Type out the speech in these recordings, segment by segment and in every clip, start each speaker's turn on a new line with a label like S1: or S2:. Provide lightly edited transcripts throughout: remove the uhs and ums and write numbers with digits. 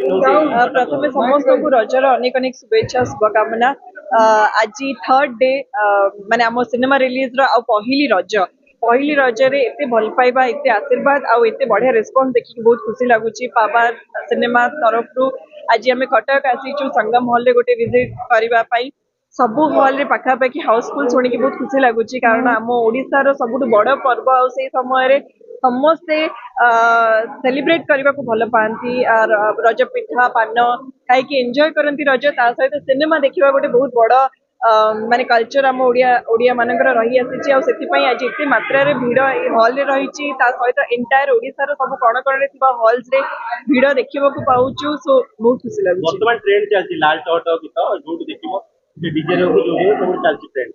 S1: प्रथमे समस्त को रजर अनेक अनेक शुभेच्छा शुभकामना। आज थर्ड डे माने आम सिनेमा रिलीज रो पहली रज रे एते भल पाइबा एते आशीर्वाद आउ एते बढ़िया रिस्पांस देखि बहुत खुशी लगुच। पावर सिनेमा तरफ रु आज आम कटक आसीचु संगम हॉल रे गोटे विजिट करबा पई। सबु हॉल रे पाखापाखि हाउसफुल शुणी बहुत खुशी लगुच कारण आम ओडिशार सबुठु बड़ पर्व आ से समय समस्ते सेलिब्रेट करने को भल पाती रज पिठा पान खाई एंजॉय करती रज ता सहित सिनेमा देखा गोटे बहुत बड़ माने कल्चर आम ओडिया मानकर रही आसी आज एत मात्रा भिड़ हॉल रही सहित एंटायर ओडिशार सब कण कण हॉल्स रे भिड़ देखा पाऊँ। सो बहुत खुशी लगे
S2: डीजे चलती ट्रेंड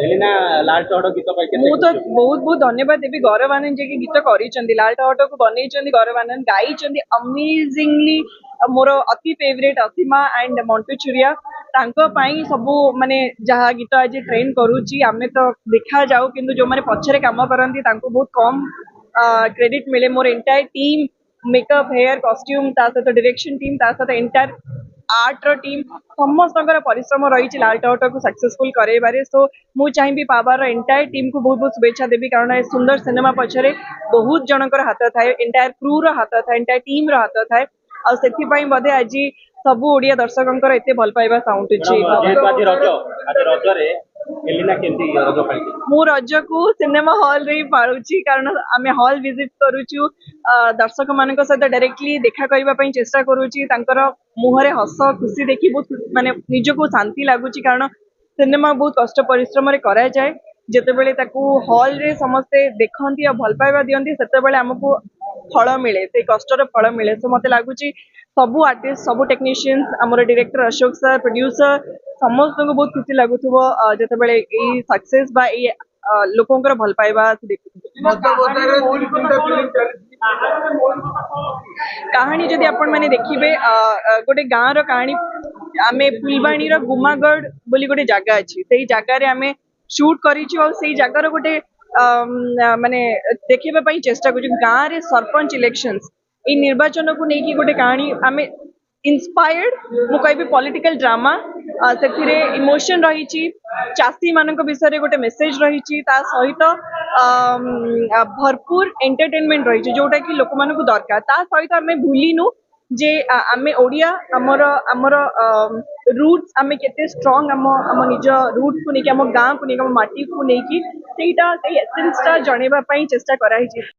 S2: एलिना लाल टहट गीत
S1: मु तो बहुत बहुत धन्यवाद देवी गौरव आनंद जी गीत कर लाल टहट को बनई गौरव आनंद गाई अमेजिंगली मोर अति फेवरेट असीमा एंड मंटू छुरिया सबू माने जहाँ गीत आज ट्रेंड करुच्ची आमे तो देखा जाऊ किंतु जो माने पछरे काम करती बहुत कम क्रेडिट मिले। मोर entire team makeup hair costume सहित डायरेक्शन टीम सहित एंटायर आर्ट रो टीम समस्त परिश्रम रही लाल टहट को सक्सेसफुल करे। सो मु चाहिए पावर एंटायर टीम को बहुत बहुत शुभेच्छा देवी कारण ए सुंदर सिनेमा पछरे बहुत जनकर हाथ थाए एंटायर क्रू रो हाथ थाए एंटायर टीम रो हाथ थाए आ सेथि पई बधे आज सबु ओडिया दर्शकंकर एते भल पाइबा साउंटुची। मु रज को सिनेमा हॉल रे पाळुची कारण आमे हॉल विजिट करूछु दर्शक मानक सहित डायरेक्टली देखा करबा पई चेष्टा करूची तांकर मुहरे हस खुशी देखि बहुत माने निजको शांति लागुची कारण सिनेमा बहुत कष्ट परिश्रम रे करा जाए जेते बेले ताकू हॉल रे समस्ते देखंती आ भल पाइबा दियंती सेते बेले हमकु फल मिले से कष्टर फल मिले। सो मते लागुची सबु आर्टिस्ट सबु टेक्नीशियंस हमर डायरेक्टर अशोक सर प्रोड्यूसर समस्त को बहुत खुशी लगुथबो जेते बेले ए सक्सेस बा ए लोकंकर भल पाइबा कहानी जदि आपण माने देखिबे गोटे गाँव रो कहानी आमे फुलबाणी रो गुमागढ़ बोली गोटे जगह अछि सेही जगह रे आमे शूट करिछु और सेही जगह रो गोटे माने देखिबा पई चेष्टा करिछु गाँव रे सरपंच इलेक्शंस ए निर्वाचन को लेकिन गोटे कहानी आमे इंस्पायर्ड मु कहबी पॉलिटिकल ड्रामा से इमोशन रही चाषी मान विषय गोटे मेसेज रही सहित भरपूर एंटरटेनमेंट रही जोटा कि लोक मान दरकार ता सहित आम भूलिनु जे आमे ओडिया आमर आमर रूट्स आमे केते स्ट्रांग आम निज रूट्स को लेकिन आम गाँ को लेकिन आम माटी को लेकिन एसेंस टा जणेबा पई चेष्टा कराई।